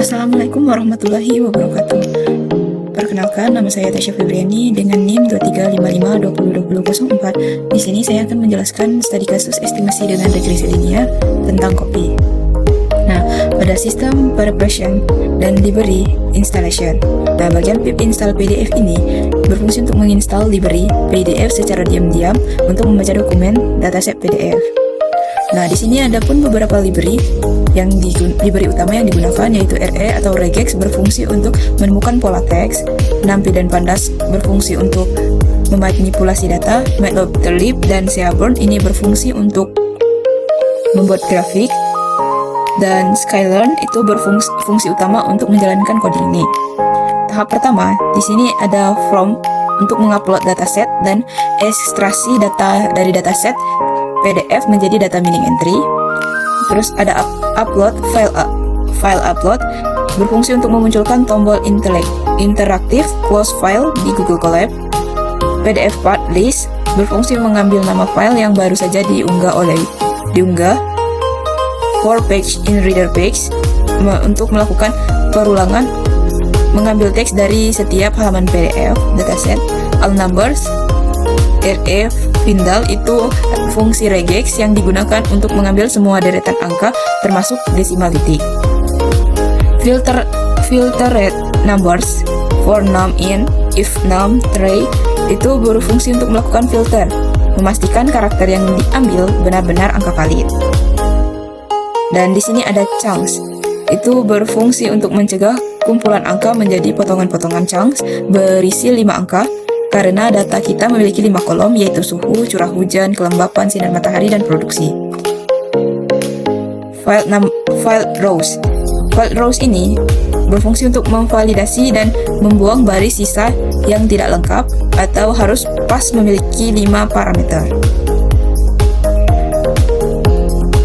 Assalamualaikum warahmatullahi wabarakatuh. Perkenalkan, nama saya Tasya Febriani dengan NIM 2355202004. Di sini saya akan menjelaskan studi kasus estimasi dengan regresi linear tentang kopi. Nah, pada sistem preparation dan library installation. Nah, bagian pip install PDF ini berfungsi untuk menginstal library PDF secara diam-diam untuk membaca dokumen dataset PDF. Nah, di sini ada pun beberapa library library utama yang digunakan, yaitu RE atau regex berfungsi untuk menemukan pola teks, NumPy dan Pandas berfungsi untuk memanipulasi data, Matplotlib dan Seaborn ini berfungsi untuk membuat grafik, dan Sklearn itu berfungsi utama untuk menjalankan coding ini. Tahap pertama, di sini ada from untuk mengupload dataset dan ekstraksi data dari dataset PDF menjadi data mining entry. Terus ada upload file upload berfungsi untuk memunculkan tombol interaktif close file di Google Colab. PDF path list berfungsi mengambil nama file yang baru saja diunggah. For page in reader page untuk melakukan perulangan mengambil teks dari setiap halaman PDF dataset. All numbers RE Findal itu fungsi regex yang digunakan untuk mengambil semua deretan angka termasuk desimal titik. Filtered numbers for num in, if num tray itu berfungsi untuk melakukan filter, memastikan karakter yang diambil benar-benar angka valid. Dan di sini ada chunks, itu berfungsi untuk mencegah kumpulan angka menjadi potongan-potongan chunks berisi 5 angka. Karena data kita memiliki 5 kolom, yaitu suhu, curah hujan, kelembapan, sinar matahari, dan produksi. File rows ini berfungsi untuk memvalidasi dan membuang baris sisa yang tidak lengkap atau harus pas memiliki 5 parameter.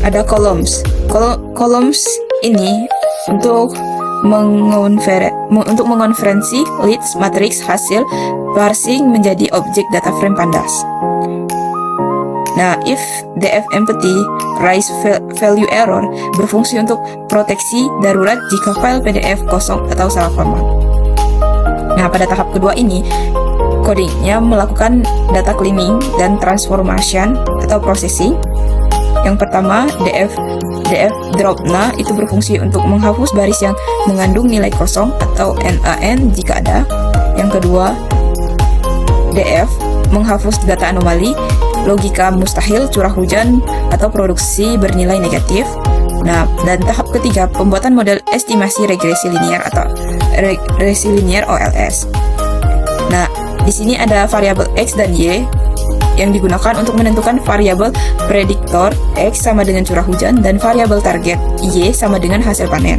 Ada columns. Columns ini untuk mengonferensi leads matriks hasil parsing menjadi objek data frame Pandas. Nah, if df empty rise value error berfungsi untuk proteksi darurat jika file PDF kosong atau salah format. Nah, pada tahap kedua ini codingnya melakukan data cleaning dan transformation atau processing. Yang pertama, df dropna itu berfungsi untuk menghapus baris yang mengandung nilai kosong atau NaN jika ada. Yang kedua, df menghapus data anomali, logika mustahil, curah hujan, atau produksi bernilai negatif. Nah, dan tahap ketiga, pembuatan model estimasi regresi linear atau regresi linear OLS. Nah, di sini ada variabel X dan Y yang digunakan untuk menentukan variabel prediktor X sama dengan curah hujan dan variabel target Y sama dengan hasil panen.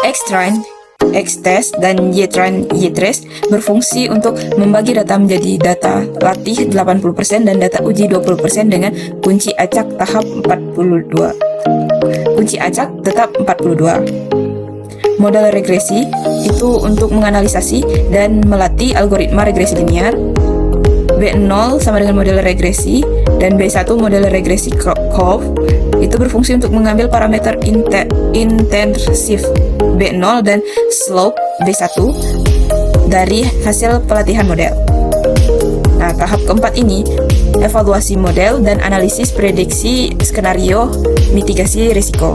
Xtrain, Xtest, dan Ytrace berfungsi untuk membagi data menjadi data latih 80% dan data uji 20% dengan kunci acak tahap 42. Kunci acak tetap 42. Model regresi itu untuk menganalisasi dan melatih algoritma regresi linear. B0 sama dengan model regresi dan B1 model regresi curve itu berfungsi untuk mengambil parameter intensif B0 dan slope B1 dari hasil pelatihan model. Nah, tahap keempat ini evaluasi model dan analisis prediksi skenario mitigasi risiko.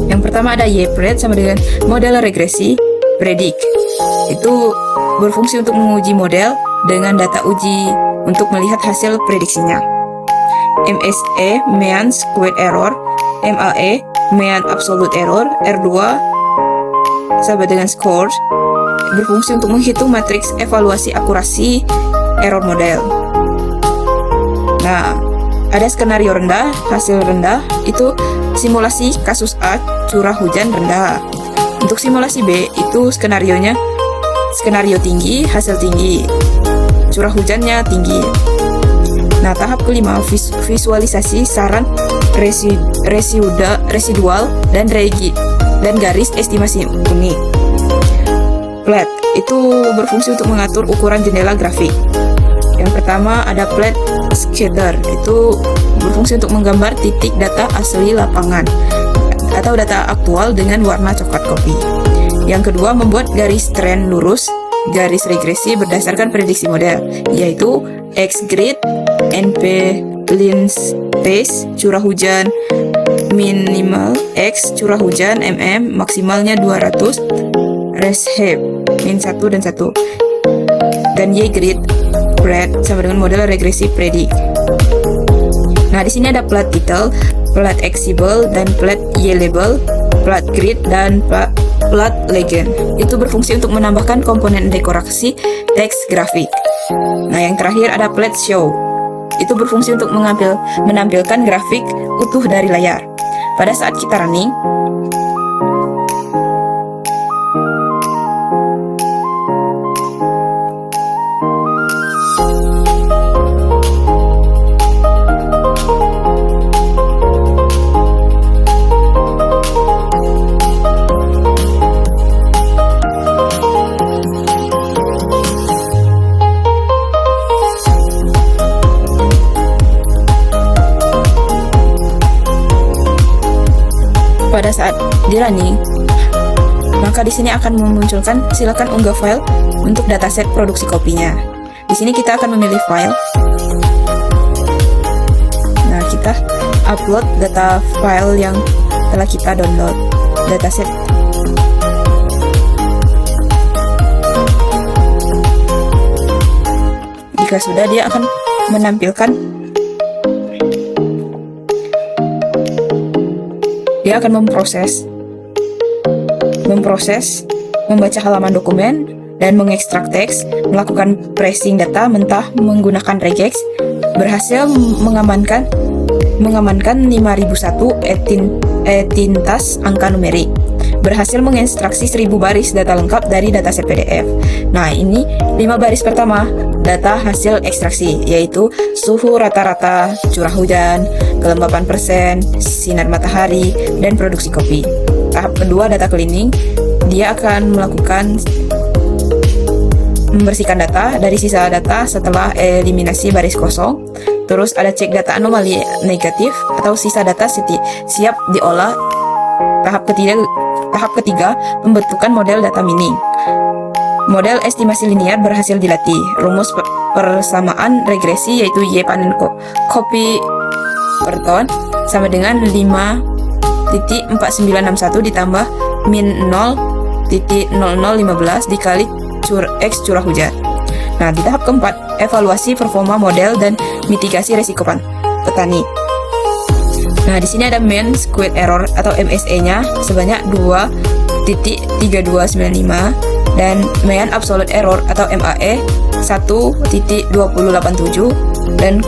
Yang pertama ada YPRED sama dengan model regresi predict. Itu berfungsi untuk menguji model dengan data uji untuk melihat hasil prediksinya. MSE mean squared error, MAE mean absolute error, R2 sama dengan score berfungsi untuk menghitung matriks evaluasi akurasi error model. Nah, ada skenario rendah, hasil rendah itu simulasi kasus A, curah hujan rendah. Untuk simulasi B itu skenario tinggi, hasil tinggi, curah hujannya tinggi. Nah, tahap kelima visualisasi saran residual dan garis estimasi unik. Plot itu berfungsi untuk mengatur ukuran jendela grafik. Yang pertama ada plot shader, itu berfungsi untuk menggambar titik data asli lapangan. atau data aktual dengan warna coklat kopi. Yang kedua, membuat garis tren lurus, garis regresi berdasarkan prediksi model, yaitu X-grid, NP Lin Space, curah hujan minimal X, curah hujan maksimalnya 200, Reshap min 1 dan 1, dan Y-grid plat sama dengan model regresi predik. Nah, di sini ada plat title, plat exable, dan plat Y-label, plat grid, dan plat legend. Itu berfungsi untuk menambahkan komponen dekorasi teks grafik. Nah, yang terakhir ada plat show. Itu berfungsi untuk menampilkan grafik utuh dari layar. Pada saat kita running, pada saat di running, maka di sini akan memunculkan silakan unggah file untuk dataset produksi kopinya. Di sini kita akan memilih file. Nah, kita upload data file yang telah kita download, dataset. Jika sudah, dia akan menampilkan, dia akan memproses, membaca halaman dokumen, dan mengekstrak teks, melakukan pressing data mentah menggunakan regex, berhasil mengamankan 5001 etintas angka numerik, berhasil mengekstraksi 1000 baris data lengkap dari dataset PDF. Nah, ini 5 baris pertama data hasil ekstraksi, yaitu suhu rata-rata, curah hujan, kelembapan persen, sinar matahari, dan produksi kopi. Tahap kedua, data cleaning. Dia akan membersihkan data dari sisa data setelah eliminasi baris kosong. Terus ada cek data anomali negatif atau sisa data siap diolah. Tahap ketiga, pembentukan model data mining. Model estimasi linear berhasil dilatih. Rumus persamaan regresi yaitu Y panen kopi per ton sama dengan 5.4961 ditambah min 0.0015 dikali X curah hujan. Nah, di tahap keempat, evaluasi performa model dan mitigasi resiko petani. Nah, di sini ada mean squared error atau MSE-nya sebanyak 2.3295 dan mean absolute error atau MAE 1.2087 dan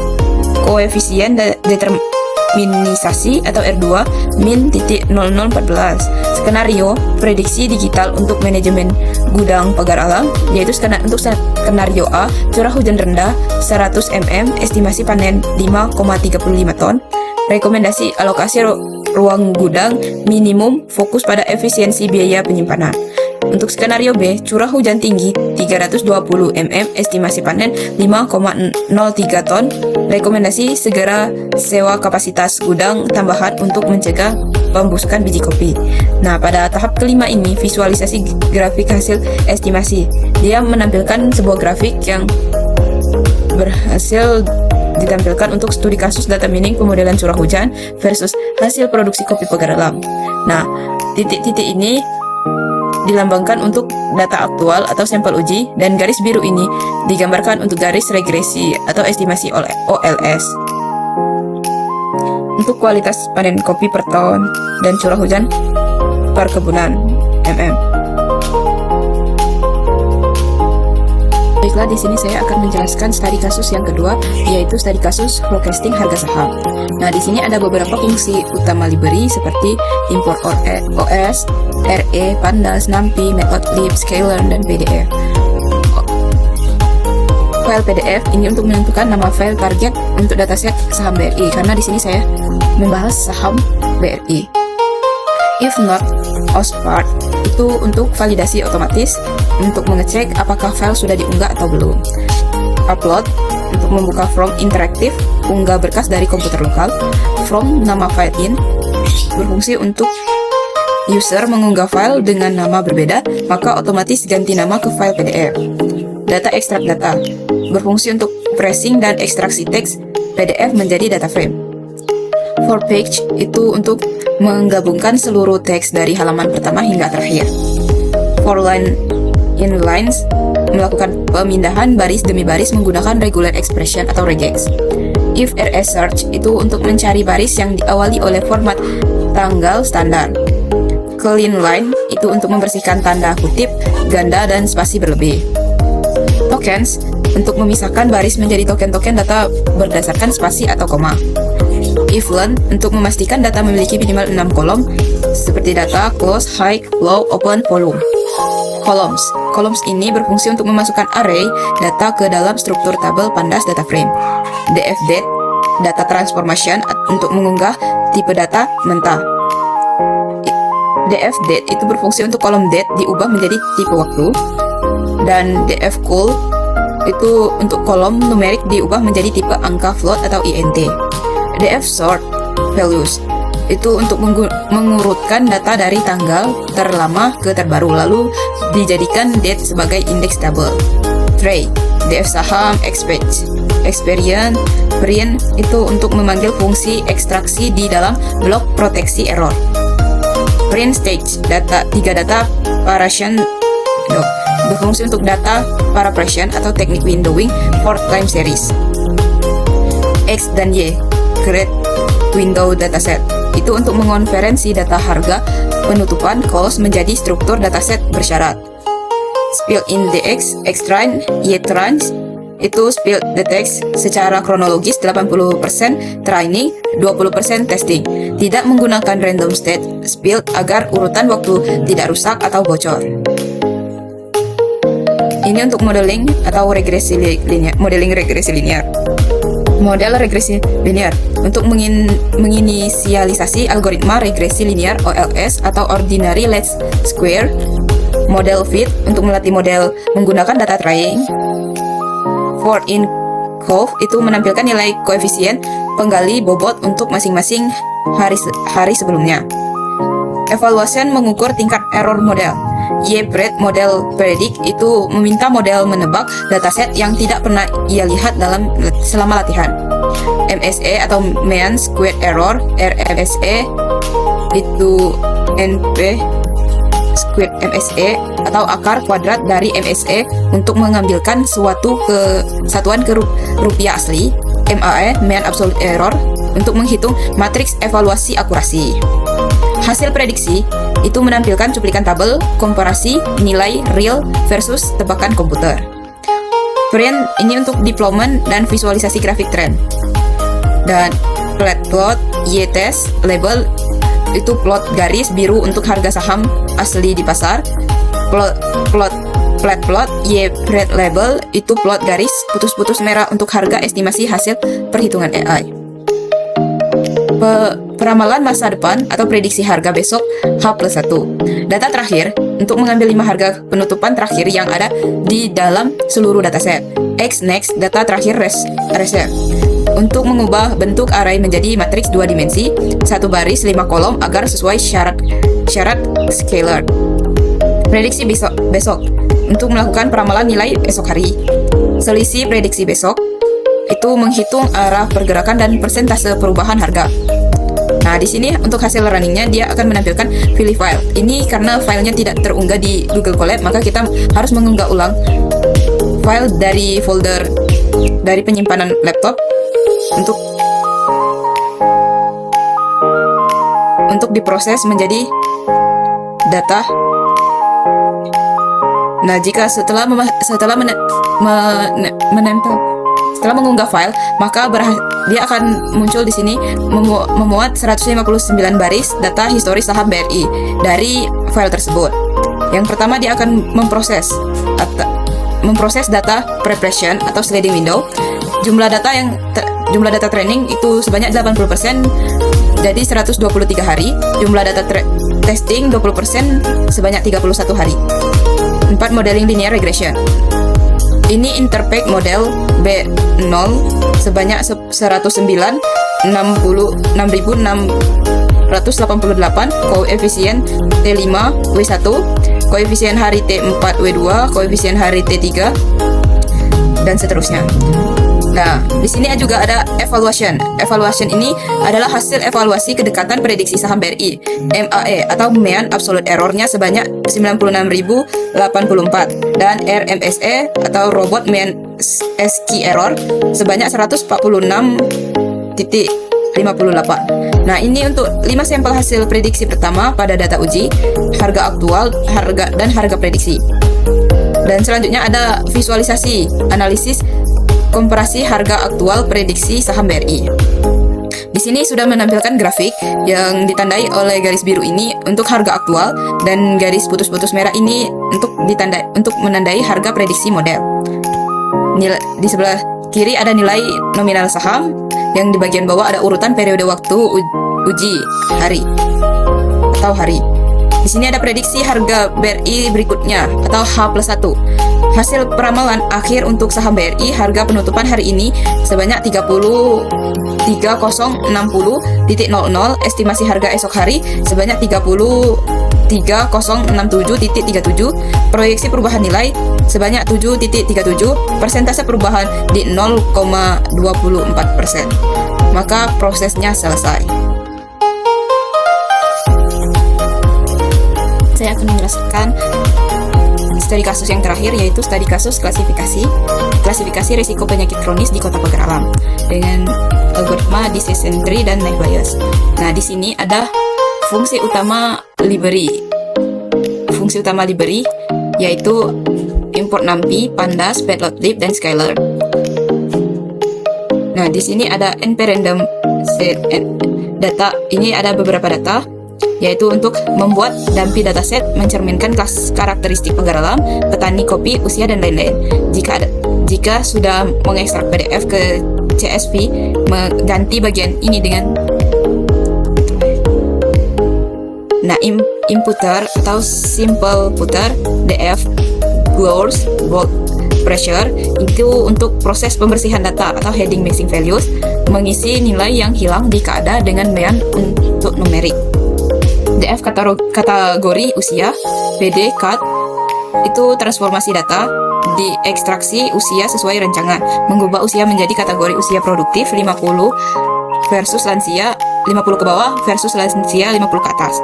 koefisien determinisasi atau R2 min .0014. Skenario prediksi digital untuk manajemen gudang pagar alam, yaitu untuk skenario A, curah hujan rendah 100 mm, estimasi panen 5,35 ton. Rekomendasi alokasi ruang gudang minimum, fokus pada efisiensi biaya penyimpanan. Untuk skenario B, curah hujan tinggi 320 mm, estimasi panen 5,03 ton. Rekomendasi segera sewa kapasitas gudang tambahan untuk mencegah pembusukan biji kopi. Nah, pada tahap kelima ini, visualisasi grafik hasil estimasi. Dia menampilkan sebuah grafik yang berhasil ditampilkan untuk studi kasus data mining pemodelan curah hujan versus hasil produksi kopi pagar alam. Nah, titik-titik ini dilambangkan untuk data aktual atau sampel uji, dan garis biru ini digambarkan untuk garis regresi atau estimasi OLS. Untuk kualitas panen kopi per ton dan curah hujan perkebunan mm. Baiklah, di sini saya akan menjelaskan studi kasus yang kedua, yaitu studi kasus forecasting harga saham. Nah, di sini ada beberapa fungsi utama library seperti import OS, RE, Pandas, NumPy, Matplotlib, Scalar, dan PDF. File PDF ini untuk menentukan nama file target untuk dataset saham BRI, karena di sini saya membahas saham BRI. If not, OSPART itu untuk validasi otomatis untuk mengecek apakah file sudah diunggah atau belum. Upload untuk membuka from interaktif, unggah berkas dari komputer lokal. From nama file in berfungsi untuk user mengunggah file dengan nama berbeda, maka otomatis ganti nama ke file PDF. Data extract data berfungsi untuk pressing dan ekstraksi teks PDF menjadi data frame. For page itu untuk menggabungkan seluruh teks dari halaman pertama hingga terakhir. For line in lines melakukan pemindahan baris demi baris menggunakan regular expression atau regex. If rs search itu untuk mencari baris yang diawali oleh format tanggal standar. Clean line itu untuk membersihkan tanda kutip, ganda, dan spasi berlebih. Tokens untuk memisahkan baris menjadi token-token data berdasarkan spasi atau koma. If len untuk memastikan data memiliki minimal 6 kolom seperti data, close, high, low, open, volume. Columns ini berfungsi untuk memasukkan array data ke dalam struktur tabel pandas data frame. dfdate data transformation untuk mengunggah tipe data mentah. dfdate itu berfungsi untuk kolom date diubah menjadi tipe waktu, dan dfcool itu untuk kolom numerik diubah menjadi tipe angka float atau int. dfsort values itu untuk mengurutkan data dari tanggal terlama ke terbaru lalu dijadikan date sebagai indeks tabel. Tray, df saham, experience, print itu untuk memanggil fungsi ekstraksi di dalam blok proteksi error. Print stage, tiga data paration berfungsi untuk data parapression atau teknik windowing for time series. X dan Y, create window dataset itu untuk mengonferensi data harga penutupan close menjadi struktur dataset bersyarat. Spill in dx, xtrans, ytrans itu spill the text secara kronologis 80% training, 20% testing. Tidak menggunakan random state spill agar urutan waktu tidak rusak atau bocor. Ini untuk modeling atau regresi linear, modeling regresi linear. Model regresi linear untuk menginisialisasi algoritma regresi linear OLS atau ordinary least square. Model fit untuk melatih model menggunakan data training. For in curve itu menampilkan nilai koefisien penggali bobot untuk masing-masing hari sebelumnya. Evaluation mengukur tingkat error model. YPRED model predict itu meminta model menebak dataset yang tidak pernah ia lihat selama latihan. MSE atau mean squared error, RMSE itu NP squared MSE atau akar kuadrat dari MSE untuk mengambilkan suatu kesatuan ke rupiah asli. MAE mean absolute error untuk menghitung matriks evaluasi akurasi. Hasil prediksi itu menampilkan cuplikan tabel komparasi nilai real versus tebakan komputer. Print ini untuk deployment dan visualisasi grafik trend. Dan plot y-test label itu plot garis biru untuk harga saham asli di pasar. Plot y-bread label itu plot garis putus-putus merah untuk harga estimasi hasil perhitungan AI. Peramalan masa depan atau prediksi harga besok H+1. Data terakhir untuk mengambil 5 harga penutupan terakhir yang ada di dalam seluruh dataset. X next data terakhir reserve untuk mengubah bentuk array menjadi matriks 2 dimensi, 1 baris 5 kolom agar sesuai syarat scalar. Prediksi besok untuk melakukan peramalan nilai esok hari. Selisih prediksi besok itu menghitung arah pergerakan dan persentase perubahan harga. Nah, di sini untuk hasil runningnya dia akan menampilkan pilih file. Ini karena filenya tidak terunggah di Google Colab, maka kita harus mengunggah ulang file dari folder dari penyimpanan laptop untuk diproses menjadi data. Nah, jika setelah mengunggah file, maka dia akan muncul di sini memuat 159 baris data historis saham BRI dari file tersebut. Yang pertama dia akan memproses data preparation atau sliding window. Jumlah data training itu sebanyak 80%, jadi 123 hari. Jumlah data testing 20% sebanyak 31 hari. 4. Modeling linear regression. Ini interpret model B0 sebanyak 109.606 188, koefisien T5 W1, koefisien hari T4 W2, koefisien hari T3, dan seterusnya. Nah, di sini juga ada evaluation. Evaluation ini adalah hasil evaluasi kedekatan prediksi saham BRI, MAE atau mean absolute error-nya sebanyak 96.084 dan RMSE atau robot mean SQ error sebanyak 146.58. Nah, ini untuk 5 sampel hasil prediksi pertama pada data uji, harga aktual, dan harga prediksi. Dan selanjutnya ada visualisasi, analisis komparasi harga aktual prediksi saham BRI. Di sini sudah menampilkan grafik yang ditandai oleh garis biru ini untuk harga aktual dan garis putus-putus merah ini untuk menandai harga prediksi model. Di sebelah kiri ada nilai nominal saham, yang di bagian bawah ada urutan periode waktu uji hari atau hari. Di sini ada prediksi harga BRI berikutnya atau H+1. Hasil peramalan akhir untuk saham BRI harga penutupan hari ini sebanyak 30.060.00, estimasi harga esok hari sebanyak 30.067.37, proyeksi perubahan nilai sebanyak 7.37, persentase perubahan di 0,24%. Maka prosesnya selesai. Saya akan menjelaskan studi kasus yang terakhir, yaitu studi kasus klasifikasi risiko penyakit kronis di Kota Pagar Alam dengan algoritma disease entry dan naive Bayes. Nah, di sini ada fungsi utama library. Fungsi utama library yaitu import NumPy, Pandas, Matplotlib, dan Scalar. Nah, di sini ada NP random set data. Ini ada beberapa data, yaitu untuk membuat dumpy dataset mencerminkan karakteristik pagar alam, petani kopi, usia, dan lain-lain. Jika sudah mengekstrak PDF ke CSV, mengganti bagian ini dengan inputter atau simple putter DF growers bulk pressure itu untuk proses pembersihan data atau heading mixing values, mengisi nilai yang hilang jika ada dengan mean untuk numerik. DF kategori usia, PD cut itu transformasi data, diekstraksi usia sesuai rancangan, mengubah usia menjadi kategori usia produktif 50 versus lansia, 50 ke bawah versus lansia 50 ke atas.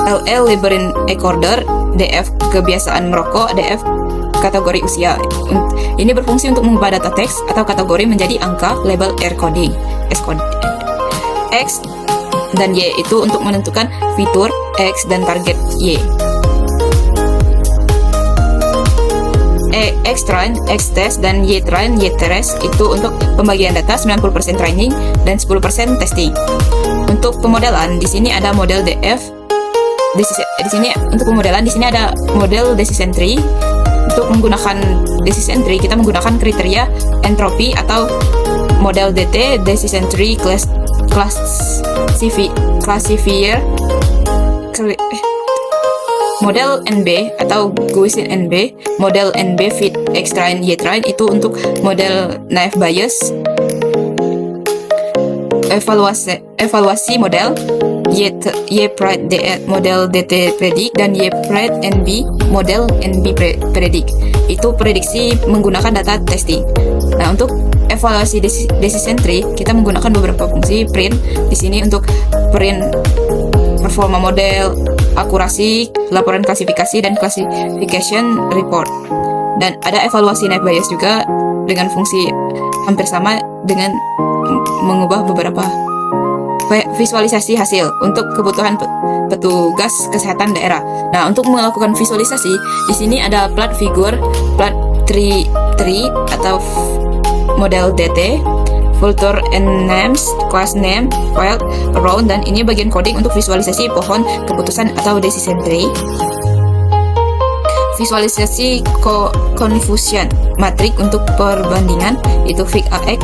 LL Librin Recorder, DF kebiasaan merokok, DF kategori usia. Ini berfungsi untuk mengubah data teks atau kategori menjadi angka label encoding. X dan Y itu untuk menentukan fitur X dan target Y. X-train, X-test, dan Y-train, Y-test itu untuk pembagian data 90% training dan 10% testing. Untuk pemodelan, di sini ada model DF. Di sini untuk pemodelan, di sini ada model decision tree. Untuk menggunakan decision tree, kita menggunakan kriteria entropi atau model DT, decision tree classifier. Model NB atau Gaussian NB, model NB fit X-train, Y-train itu untuk model naive Bayes. Evaluasi model Y-Pride model DT predict dan Y-Pride NB model NB predict itu prediksi menggunakan data testing. Nah, untuk evaluasi decision tree kita menggunakan beberapa fungsi print. Di sini untuk print performa model, akurasi, laporan klasifikasi, dan classification report. Dan ada evaluasi naive Bayes juga dengan fungsi hampir sama dengan mengubah beberapa visualisasi hasil untuk kebutuhan petugas kesehatan daerah. Nah, untuk melakukan visualisasi, di sini ada plot figure, plot tree atau model DT, filter and names, class name, file, round, dan ini bagian coding untuk visualisasi pohon keputusan atau decision tree. Visualisasi confusion matrik untuk perbandingan itu fig AX,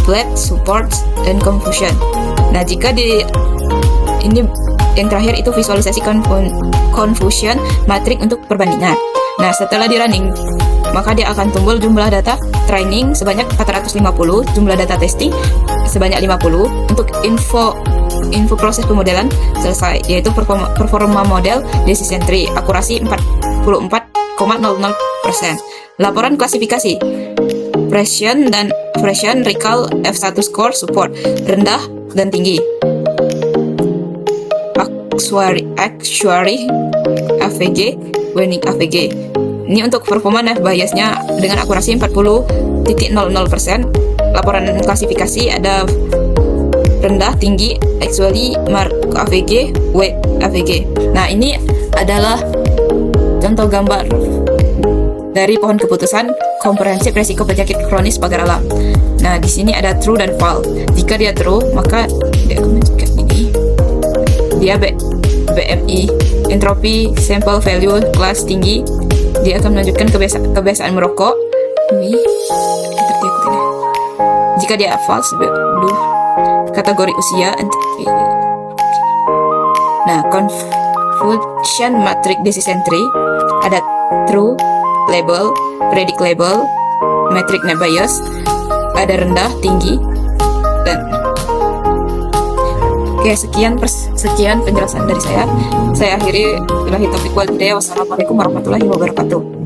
flat, supports, dan confusion. Nah, jika ini yang terakhir itu visualisasi confusion matrik untuk perbandingan. Nah, setelah di running, maka dia akan tumbuh jumlah data training sebanyak 450, jumlah data testing sebanyak 50. Untuk info proses pemodelan selesai, yaitu performa model decision tree, akurasi 44,00%. Laporan klasifikasi Pression recall F1 score support rendah dan tinggi. Actuary AVG winning AVG. Ini untuk performa net biasnya dengan akurasi 40,00%. Laporan klasifikasi ada rendah, tinggi, actually, mark AVG, weight AVG. Nah, ini adalah contoh gambar dari pohon keputusan komprehensif resiko penyakit kronis pagar alam. Nah, di sini ada true dan false. Jika dia true, maka dia akan menunjukkan ini. Dia BMI, entropy sample value kelas tinggi. Dia akan menunjukkan kebiasaan merokok. Ini jika dia false, blue, kategori usia. Nah, confusion matrix decision tree ada true label, predict label, metric net bias, ada rendah, tinggi, dan oke, sekian penjelasan dari saya. Saya akhiri billahi taufiq wal hidayah. Wassalamualaikum warahmatullahi wabarakatuh.